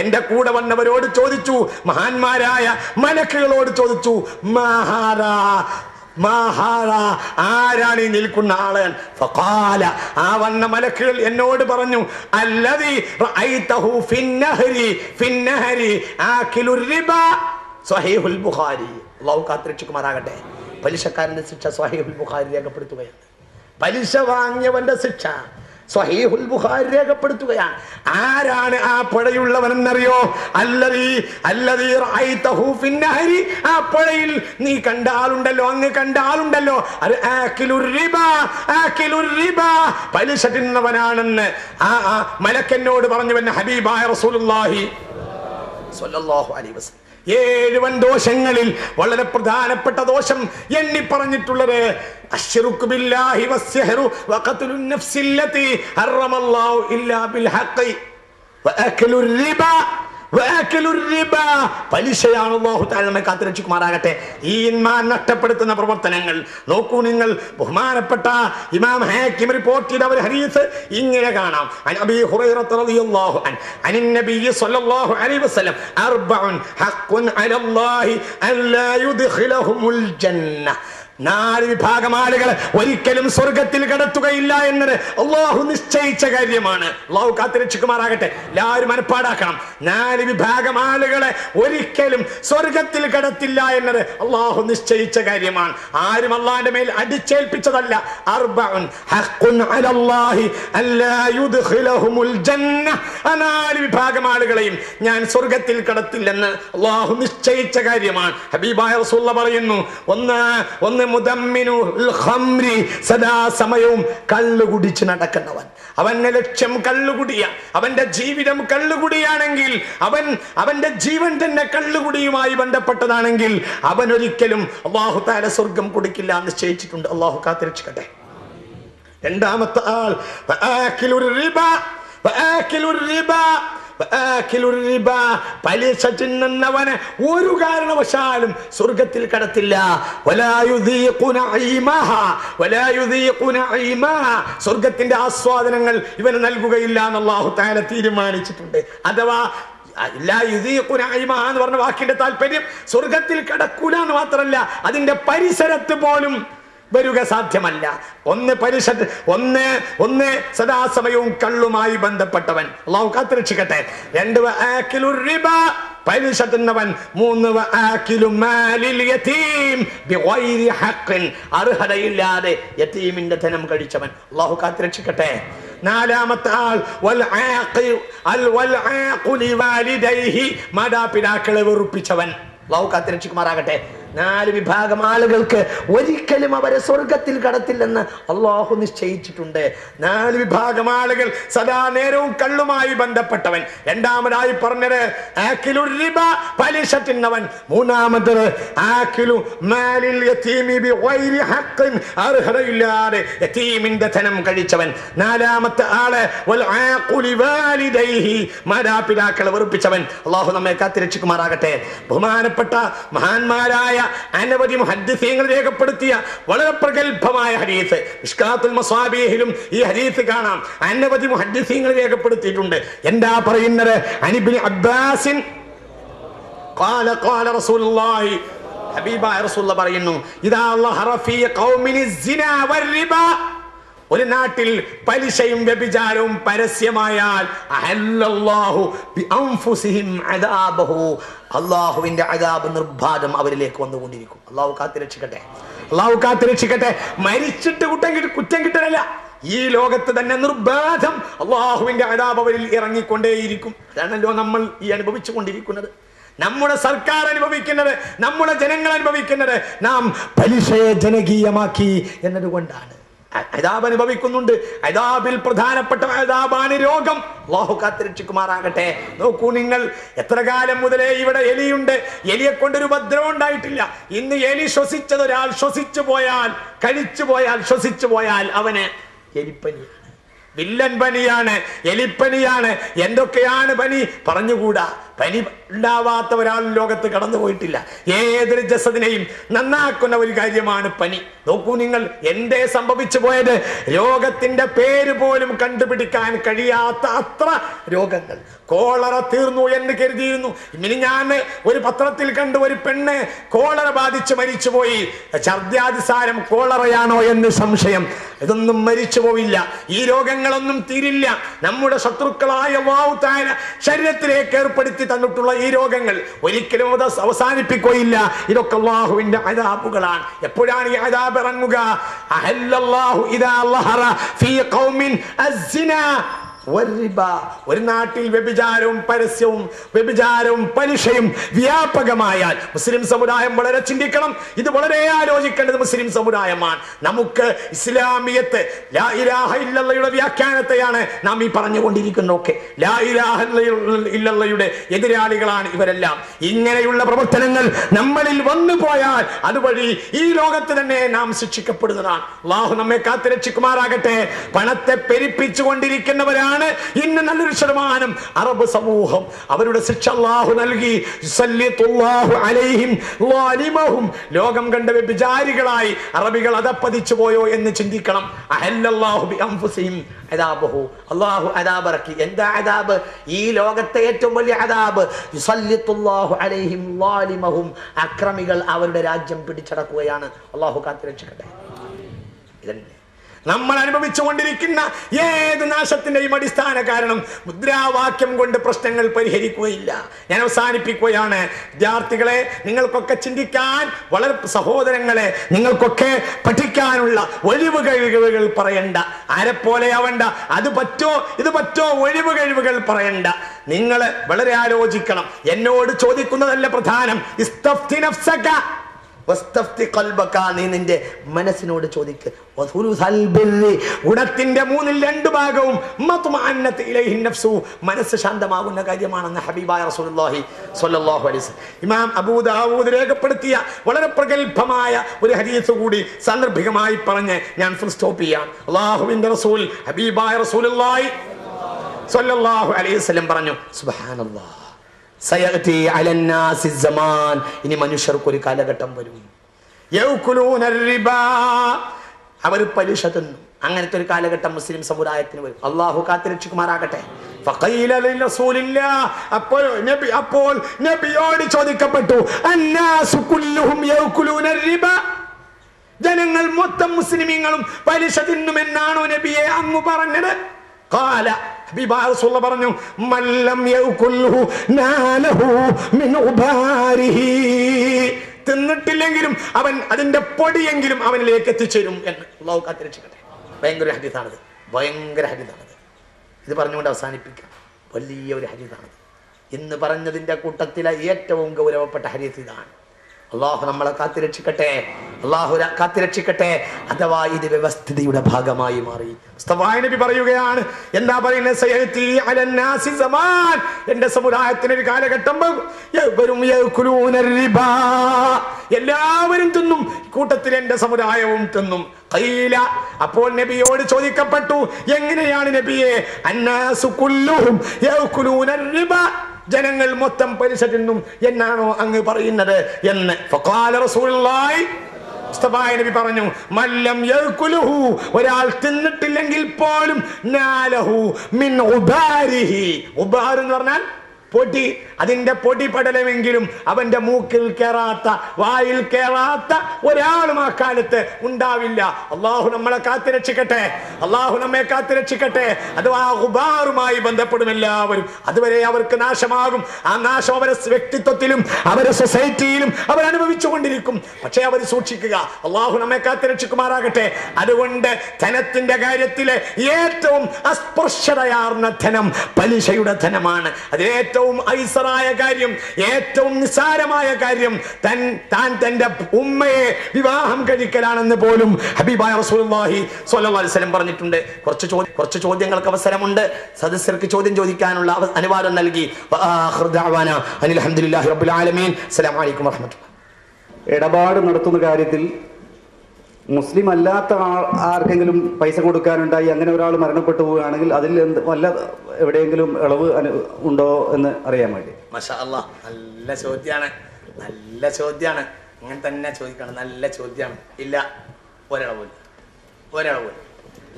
എന്റെ കൂടെ വന്നവരോട് ചോദിച്ചു, മഹാന്മാരായ മലക്കുകളോട് ചോദിച്ചു, ആരാണ് ഈ നിൽക്കുന്ന ആള്? ഫഖാല, ആ വന്ന മലക്കുകൾ എന്നോട് പറഞ്ഞു, അല്ലദീ റഅയ്തഹു ഫിന്നഹരി ആകിലുർ റിബാ. സ്വഹീഹുൽ ബുഖാരി. അല്ലാഹു കാത്തിരക്ഷിക്കുമാറാകട്ടെ. പലിശക്കാരന്റെ ശിക്ഷ സ്വഹീഹുൽ ബുഖാരി രേഖപ്പെടുത്തുകയാണ്. പലിശ വാങ്ങിയവന്റെ ശിക്ഷ സ്വഹീഹുൽ ബുഖാരി രേഖപ്പെടുത്തുകയാണ്. ആരാണ് ആ പുഴയുള്ളവനെന്നറിയോ? അല്ലദീ റഅയ്തഹു ഫിന്നഹരി. ആ പുഴയിൽ നീ കണ്ട ആളുണ്ടല്ലോ, അങ്ങ് കണ്ട ആളുണ്ടല്ലോ, അത് ആകിലുർ റിബാ, പലിശ തിന്നവനാണെന്ന് ആ മലക്കെന്നോട് പറഞ്ഞുവെന്ന് ഹബീബായ റസൂലുള്ളാഹി സ്വല്ലല്ലാഹു അലൈഹി വസല്ലം. 7 വൻദോഷങ്ങളിൽ വളരെ പ്രധാനപ്പെട്ട ദോഷം എണ്ണി പറഞ്ഞിട്ടുള്ളത് അശ്ശിറുകു ബില്ലാഹി വസ്സിഹ്റു വഖത്ലുൻ നഫ്സില്ലതി ഹറമല്ലാഹു ഇല്ലാ ബിൽ ഹഖ് വഅക്ലുർ റിബ. പലിശയാണ്. അല്ലാഹു തആല നമ്മെ കാത്തുരക്ഷിക്കുമാറാകട്ടെ. ഈമാൻ നഷ്ടപ്പെടുത്തുന്ന പ്രവർത്തനങ്ങൾ നോക്കൂ നിങ്ങൾ. ബഹുമാനപ്പെട്ട ഇമാം ഹാക്കിം റിപ്പോർട്ട് ചെയ്ത ഒരു ഹദീസ് ഇങ്ങനെ കാണാം. അൻ അബീ ഹുറൈറ റളിയല്ലാഹു അൻഹു അനിൻ നബിയ്യി സ്വല്ലല്ലാഹു അലൈഹി വസല്ലം അർബഉൻ ഹഖ്ഖുൻ അലല്ലാഹി അല്ലാ യുദ്ഖിലഹുമുൽ ജന്ന. 4 വിഭാഗം ആളുകൾ ഒരിക്കലും സ്വർഗത്തിൽ കടത്തുകയില്ല എന്നത് അള്ളാഹു നിശ്ചയിച്ച കാര്യമാണ്. അള്ളാഹു കാത്തുരക്ഷിക്കുമാറാകട്ടെ. എല്ലാവരും മനപ്പാടാക്കണം. 4 വിഭാഗം ആളുകളെ ഒരിക്കലും സ്വർഗത്തിൽ കടത്തില്ല എന്നത് അള്ളാഹു നിശ്ചയിച്ച കാര്യമാണ്. ആരും അള്ളാഹിന്റെ മേൽ അടിച്ചേൽപ്പിച്ചതല്ല. അർബഉൻ ഹഖ്ഖുൻ അലല്ലാഹി അല്ലാ യുദ്ഖിലഹുമുൽ ജന്ന. 4 വിഭാഗം ആളുകളെയും ഞാൻ സ്വർഗത്തിൽ കടത്തില്ലെന്ന് അള്ളാഹു നിശ്ചയിച്ച കാര്യമാണ്. ഹബീബായ റസൂലുള്ളാഹി പറയുന്നു, ഒന്ന് മുദമ്മിനുൽ ഖംരി, സദാസമയവും കള്ളു കുടിച്ച് നടക്കുന്നവൻ. അവന്റെ ലക്ഷ്യം കള്ളുകുടിയ, അവന്റെ ജീവിതം കള്ളുകുടിയാണെങ്കിൽ, അവന്റെ ജീവൻ തന്നെ കള്ളുകുടിയുമായി ബന്ധപ്പെട്ടതാണെങ്കിൽ അവൻ ഒരിക്കലും അല്ലാഹു തആല സ്വർഗം കൊടുക്കില്ല എന്ന് നിശ്ചയിച്ചിട്ടുണ്ട്. അല്ലാഹു കാത്തുരക്ഷിക്കട്ടെ. രണ്ടാമത്തെ ആൾ പലിശ തിന്നുന്നവന് ഒരു കാരണവശാലും സ്വർഗത്തിൽ കടത്തില്ല. സ്വർഗത്തിന്റെ ആസ്വാദനങ്ങൾ ഇവന് നൽകുകയില്ല എന്ന് അല്ലാഹു തആല തീരുമാനിച്ചിട്ടുണ്ട്. അഥവാ എന്ന് പറഞ്ഞ വാക്കിന്റെ താല്പര്യം സ്വർഗത്തിൽ കടക്കൂല എന്ന് മാത്രമല്ല, അതിന്റെ പരിസരത്ത് പോലും വരിക സാധ്യമല്ല. ഒന്ന് സദാസമയവും കള്ളുമായി ബന്ധപ്പെട്ടവൻ. അല്ലാഹു കാത്തുരക്ഷിക്കട്ടെ. 2 പലിശ തിന്നവൻ. 3 അർഹതയില്ലാതെ യതീമിന്റെ ധനം കഴിച്ചവൻ. അല്ലാഹു കാത്തുരക്ഷിക്കട്ടെ. 4-ാമത്തെ ആൾ മാതാപിതാക്കളെ വെറുപ്പിച്ചവൻ. അല്ലാഹു കാത്തുരക്ഷിക്കുമാറാകട്ടെ. 4 വിഭാഗം ആളുകൾക്ക് ഒരിക്കലും അവരെ സ്വർഗത്തിൽ കടത്തില്ലെന്ന് അള്ളാഹു നിശ്ചയിച്ചിട്ടുണ്ട്. 4 വിഭാഗം ആളുകൾ സദാ നേരവും കള്ളുമായി ബന്ധപ്പെട്ടവൻ. രണ്ടാമതായി പറഞ്ഞത് ആകിലുർ റിബ, പലിശ തിന്നവൻ. 3-ാമത് ആകിലു മാലിൽ യതീമി ബിഗൈരി ഹഖ്ഖിൻ, അർഹതയില്ലാതെ യതീമിന്റെ ധനം കഴിച്ചവൻ. 4-ാമത്തെ ആള് വൽ ആഖുലി വാലിദൈഹി, മാതാപിതാക്കളെ വെറുപ്പിച്ചവൻ. അള്ളാഹു നമ്മെ കാത്തുരക്ഷിക്കുമാറാകട്ടെ. ബഹുമാനപ്പെട്ട മഹാന്മാരായ അനവധി മുഹദ്ദിസീങ്ങൾ രേഖപ്പെടുത്തിയ വളരെ പ്രഗൽഭമായ ഹദീസ്, മിശ്കാത്തുൽ മസാബീഹിലും ഈ ഹദീസ് കാണാം. അനവധി മുഹദ്ദിസീങ്ങൾ രേഖപ്പെടുത്തിയിട്ടുണ്ട്. എന്താ പറയുന്നത്? അനിബ്നു അബ്ബാസിൻ ഖാല ഖാല റസൂലുള്ളാഹി, ഹബീബായ റസൂലുള്ളാഹി പറയുന്നു, ഇദാ ലഹറ ഫീ ഖൗമിൻ സിനാ വർ-റിബ, ഒരു നാട്ടിൽ പലിശയും വ്യഭിചാരവും പരസ്യമായാൽ അഹല്ലല്ലാഹു ബിഅൻഫുസിഹിം അദാബഹു, അല്ലാഹുവിന്റെ അദാബ് നിർബാധം അവരിലേക്ക് വന്നുകൊണ്ടിരിക്കും. അല്ലാഹു കാത്തുരക്ഷിക്കട്ടെ. അല്ലാഹു കാത്തുരക്ഷിക്കട്ടെ. മരിച്ചിട്ട് കുറ്റം കിട്ടലല്ല, ഈ ലോകത്ത് തന്നെ നിർബാധം അല്ലാഹുവിന്റെ അദാബ് അവരിൽ ഇറങ്ങിക്കൊണ്ടേയിരിക്കും. അതാണല്ലോ നമ്മൾ ഈ അനുഭവിച്ചു കൊണ്ടിരിക്കുന്നത്, നമ്മുടെ സർക്കാർ അനുഭവിക്കുന്നത്, നമ്മുടെ ജനങ്ങൾ അനുഭവിക്കുന്നത്. നാം പലിശയെ ജനകീയമാക്കി എന്നതുകൊണ്ടാണ്. അദാബ് അനുഭവിക്കുന്നുണ്ട്. അദാബിൽ പ്രധാനപ്പെട്ട അദാബാണ് രോഗം. അല്ലാഹു കാത്തുരക്ഷിക്കുമാറാകട്ടെ. നോക്കൂ നിങ്ങൾ, എത്ര കാലം മുതലേ ഇവിടെ എലിയുണ്ട്. എലിയെ കൊണ്ടൊരു ഉപദ്രവം ഉണ്ടായിട്ടില്ല. ഇന്ന് എലി ശ്വസിച്ചത് ഒരാൾ ശ്വസിച്ചു പോയാൽ, കഴിച്ചു പോയാൽ, ശ്വസിച്ചു പോയാൽ അവന് എലിപ്പനിയാണ്. വില്ലൻ പനിയാണ്, എലിപ്പനിയാണ്, എന്തൊക്കെയാണ് പനി പറഞ്ഞുകൂടാ. പനി ഉണ്ടാവാത്ത ഒരാൾ ലോകത്ത് കടന്നു പോയിട്ടില്ല. ഏതൊരു ജസദിനെയും നന്നാക്കുന്ന ഒരു കാര്യമാണ് പനി. നോക്കൂ നിങ്ങൾ, എന്തേ സംഭവിച്ചു പോയത്? രോഗത്തിന്റെ പേര് പോലും കണ്ടുപിടിക്കാൻ കഴിയാത്ത അത്ര രോഗങ്ങൾ. കോളറ തീർന്നു എന്ന് കരുതിയിരുന്നു. ഇനി ഞാൻ ഒരു പത്രത്തിൽ കണ്ടു, ഒരു പെണ്ണ് കോളറ ബാധിച്ച് മരിച്ചുപോയി. ഛർദ്യാതിസാരം കോളറയാണോ എന്ന് സംശയം. ഇതൊന്നും മരിച്ചു പോവില്ല, ഈ രോഗങ്ങളൊന്നും തീരില്ല. നമ്മുടെ ശത്രുക്കളായ അല്ലാഹു തആല ശരീരത്തിലേക്ക് ഏർപ്പെടുത്തി തന്നിട്ടുള്ള ഈ രോഗങ്ങൾ ഒരിക്കലും അത് അവസാനിപ്പിക്കുകയില്ല. ഇതൊക്കെ അല്ലാഹുവിന്റെ അദാബുകളാണ്. എപ്പോഴാണ് ഈ അദാബ് ഇറങ്ങുക? അഹല്ലല്ലാഹു ഇദാ ലഹറ ഫീ ഖൗമിൻ അസ്സിനാ ഒരു നാട്ടിൽ വ്യഭിചാരവും പരസ്യവും വ്യഭിചാരവും പലിശയും വ്യാപകമായാൽ മുസ്ലിം സമുദായം വളരെ ചിന്തിക്കണം. ഇത് വളരെ ആലോചിക്കേണ്ടത് മുസ്ലിം സമുദായമാണ്. നമുക്ക് ഇസ്ലാമിയത്ത് ലാ ഇലാഹ ഇല്ലല്ലയുടെ വ്യാഖ്യാനത്തെയാണ് നാം ഈ പറഞ്ഞുകൊണ്ടിരിക്കുന്നതൊക്കെ. ലാ ഇലാഹ ഇല്ലല്ലയുടെ എതിരാളികളാണ് ഇവരെല്ലാം. ഇങ്ങനെയുള്ള പ്രവർത്തനങ്ങൾ നമ്മളിൽ വന്നു പോയാൽ അതുവഴി ഈ ലോകത്ത് തന്നെ നാം ശിക്ഷിക്കപ്പെടുന്നതാണ്. അല്ലാഹു നമ്മെ കാത്തുരക്ഷിക്കുമാറാകട്ടെ. പണത്തെ പെരുപ്പിച്ചുകൊണ്ടിരിക്കുന്നവരാണ് ഇന്ന് നല്ലൊരു ശതമാനം അറബ് സമൂഹം. അവരുടെ ശിക്ഷ അല്ലാഹു നൽകി. ലോകം കണ്ട വ്യഭിചാരികളായി അറബികൾ അതപ്പതിച്ചു പോയോ എന്ന് ചിന്തിക്കണം. അല്ലാഹു അദാബ് ഇറക്കി. എന്താ അദാബ്? ഈ ലോകത്തെ ഏറ്റവും വലിയ അദാബ്. അക്രമികൾ അവരുടെ രാജ്യം പിടിച്ചടക്കുകയാണ്. അല്ലാഹു കാത്തുരക്ഷിക്കട്ടെ. ഇതന്നെ നമ്മൾ അനുഭവിച്ചുകൊണ്ടിരിക്കുന്ന ഏത് നാശത്തിന്റെയും അടിസ്ഥാന കാരണം മുദ്രാവാക്യം കൊണ്ട് പ്രശ്നങ്ങൾ പരിഹരിക്കുകയില്ല. ഞാൻ അവസാനിപ്പിക്കുകയാണ്. വിദ്യാർത്ഥികളെ, നിങ്ങൾക്കൊക്കെ ചിന്തിക്കാൻ, വളരെ സഹോദരങ്ങളെ, നിങ്ങൾക്കൊക്കെ പഠിക്കാനുള്ള ഒഴിവ് കഴിവുകൾ പറയണ്ട. ആരെപ്പോലെ ആവണ്ട. അത് പറ്റോ ഇത് പറ്റോ ഒഴിവ് കഴിവുകൾ പറയണ്ട. നിങ്ങൾ വളരെ ആലോചിക്കണം. എന്നോട് ചോദിക്കുന്നതല്ല പ്രധാനം. ഇസ്തഫ്തി നഫ്സക നീ നിന്റെ മനസ്സിനോട് ചോദിക്ക്. ഗുണത്തിന്റെ 2 ഭാഗവും മനസ്സ് ശാന്തമാകുന്ന കാര്യമാണെന്ന് ഹബീബായ റസൂലുള്ളാഹി സ്വല്ലല്ലാഹു അലൈഹി വസല്ലം ഇമാം അബൂ ദാവൂദ് രേഖപ്പെടുത്തിയ വളരെ പ്രഗൽഭമായ ഒരു ഹദീസ് കൂടി സാന്ദർഭികമായി പറഞ്ഞ് ഞാൻ ഫുൾ സ്റ്റോപ്പ് ചെയ്യാം. അല്ലാഹുവിന്റെ റസൂൽ ഹബീബായ റസൂലുള്ളാഹി സ്വല്ലല്ലാഹു അലൈഹി വസല്ലം പറഞ്ഞു, സുബ്ഹാനല്ലാഹ്, സയഅതി അലന്നാസി സമാൻ, ഇനി മനുഷ്യർക്ക് ഒരു കാലഘട്ടം വരും, യൗകുലൂന റിബാ, അവർ പലിശ തിന്നും. അങ്ങനത്തെ ഒരു കാലഘട്ടം മുസ്ലിം സമുദായത്തിന് വരും. അല്ലാഹു കാത്തുരക്ഷിക്കുമാറാകട്ടെ. ഫഖീല ലിറസൂലില്ലാഹ്, അപ്പോൾ നബിയോട് ചോദിക്കപ്പെട്ടു, അന്നാസു കുല്ലുഹും യൗകുലൂന റിബാ, ജനങ്ങൾ മൊത്തം മുസ്ലിമീങ്ങളും പലിശ തിന്നുമെന്നാണോ നബിയെ അങ്ങ് പറഞ്ഞത്? ഖാല, ഹബീബായ റസൂലുള്ളാഹി പറഞ്ഞു, മല്ലം യൗകുൽഹു നാലഹു മിൻ ഉബാരിഹി, തിന്നിട്ടില്ലെങ്കിലും അവൻ അതിന്റെ പൊടിയെങ്കിലും അവനിലേക്ക് എത്തിച്ചേരും എന്ന്. അല്ലാഹു കാത്തുരക്ഷിക്കട്ടെ. ഭയങ്കര ഹദീസാണത്, ഭയങ്കര ഹദീസാണത്. ഇത് പറഞ്ഞുകൊണ്ട് അവസാനിപ്പിക്കാം. വലിയ ഒരു ഹദീസാണത്. ഇന്ന് പറഞ്ഞതിന്റെ കൂട്ടത്തിലെ ഏറ്റവും ഗൗരവപ്പെട്ട ഹദീസ് ഇതാണ്. അല്ലാഹു നമ്മളെ കാത്തുരക്ഷിക്കട്ടെ. അല്ലാഹു കാത്തുരക്ഷിക്കട്ടെ. അഥവാ ഇത് വ്യവസ്ഥിതിയുടെ ഭാഗമായി മാറി. മുസ്തഫാ നബി പറയുകയാണ്, എന്താ പറയുന്നത്? സയഅതി അലന്നാസി സമാൻ, എന്റെ സമുദായത്തിന് ഒരു കാലഘട്ടം വരും, യഅകുലൂന റിബാ, എല്ലാവരും തിന്നും, കൂട്ടത്തിൽ എന്റെ സമുദായവും തിന്നും. ഖീല, അപ്പോൾ നബിയോട് ചോദിക്കപ്പെട്ടു, എങ്ങനെയാണ് നബിയെ? അന്നാസു കുല്ലുഹും യഅകുലൂന റിബാ, ജനങ്ങൾ മൊത്തം പലിശ തിന്നും എന്നാണോ അങ്ങ് പറയുന്നത് എന്ന്. ഫഖാല റസൂലുള്ളാഹി, മുസ്തഫാ നബി പറഞ്ഞു, മല്ലം യഅകുലുഹു, ഒരാൾ തിന്നിട്ടില്ലെങ്കിൽ പോലും, നാലഹു മിൻ ഉബാരിഹി, ഉബാർ എന്ന് പറഞ്ഞാൽ പൊടി, അതിന്റെ പൊടി പടലമെങ്കിലും അവന്റെ മൂക്കിൽ കേറാത്ത, വായിൽ കേറാത്ത ഒരാളും ആ കാലത്ത് ഉണ്ടാവില്ല. അള്ളാഹു നമ്മളെ കാത്തുരക്ഷിക്കട്ടെ. അള്ളാഹു നമ്മെ കാത്തുരക്ഷിക്കട്ടെ. അഥവാ ഉബാറുമായി ബന്ധപ്പെടും എല്ലാവരും. അതുവരെ അവർക്ക് നാശമാകും. ആ നാശം അവരെ വ്യക്തിത്വത്തിലും അവരെ സൊസൈറ്റിയിലും അവർ അനുഭവിച്ചു കൊണ്ടിരിക്കും. പക്ഷെ അവർ സൂക്ഷിക്കുക. അള്ളാഹു നമ്മെ കാത്തുരക്ഷിക്കുമാറാകട്ടെ. അതുകൊണ്ട് ധനത്തിന്റെ കാര്യത്തിലെ ഏറ്റവും അസ്പർശതയാർന്ന ധനം പലിശയുടെ ധനമാണ്. അതിലേറ്റവും ഐസറായ കാര്യം, ഏറ്റവും നിസ്സാരമായ കാര്യം താൻ തന്റെ ഉമ്മയെ വിവാഹം കഴിക്കലാണെന്ന് പോലും ഹബീബായ റസൂലുള്ളാഹി സ്വല്ലല്ലാഹു അലൈഹി വസല്ലം പറഞ്ഞിട്ടുണ്ട്. കുറച്ച് ചോദ്യങ്ങൾക്ക് അവസരമുണ്ട്. സദസ്യർക്ക് ചോദ്യം ചോദിക്കാനുള്ള അനുവാദം നൽകി. അൽഹംദുലില്ലാഹി റബ്ബിൽ ആലമീൻ. അസ്സലാമു അലൈക്കും വറഹ്മത്തുള്ളാഹി. ഇടപാട് നടത്തുന്ന കാര്യത്തിൽ മുസ്ലിം അല്ലാത്ത ആർക്കെങ്കിലും പൈസ കൊടുക്കാനുണ്ടായി അങ്ങനെ ഒരാൾ മരണപ്പെട്ടു പോവുകയാണെങ്കിൽ അതിൽ വല്ല എവിടെയെങ്കിലും ഇളവ് ഉണ്ടോ എന്ന് അറിയാൻ വേണ്ടി. മാഷാ അല്ലാഹ്, നല്ല ചോദ്യമാണ്, നല്ല ചോദ്യമാണ്. അങ്ങനെ തന്നെ ചോദിക്കണം, നല്ല ചോദ്യമാണ്. ഇല്ല, ഒരളവില്ല, ഒരളവില്ല.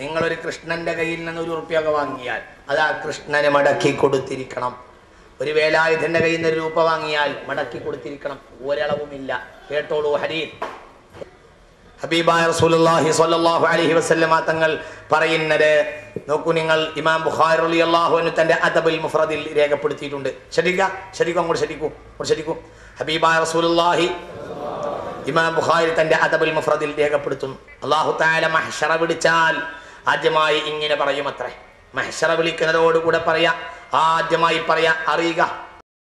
നിങ്ങളൊരു കൃഷ്ണന്റെ കയ്യിൽ നിന്ന് 1 ഉറുപ്പ്യൊക്കെ വാങ്ങിയാൽ അത് ആ കൃഷ്ണന് മടക്കി കൊടുത്തിരിക്കണം. ഒരു വേലായുധന്റെ കയ്യിൽ നിന്ന് 1 രൂപ വാങ്ങിയാൽ മടക്കി കൊടുത്തിരിക്കണം, ഒരളവുമില്ല. കേട്ടോളൂ ഹദീസ്. ഹബീബായ റസൂലുള്ളാഹി സ്വല്ലല്ലാഹു അലൈഹി വസല്ലമ തങ്ങൾ പറയുന്നത് നോക്കൂ നിങ്ങൾ. ഇമാം ബുഖാരി റളിയല്ലാഹു അൻഹു തന്റെ അദബുൽ മുഫ്രദിൽ രേഖപ്പെടുത്തിയിട്ടുണ്ട്. ശരിക്കും അങ്ങോട്ട് ശരിക്കും. ഹബീബായ റസൂലുള്ളാഹി ഇമാം ബുഖാരി തന്റെ അദബുൽ മുഫ്രദിൽ രേഖപ്പെടുത്തുന്നു, അല്ലാഹു തആല മഹ്ശറ വിളിച്ചാൽ ആദ്യമായി ഇങ്ങനെ പറയുമത്രേ. മഹ്ശറ വിളിക്കുന്നതോടുകൂടെ പറയാ, ആദ്യമായി പറയാ, അറിയുക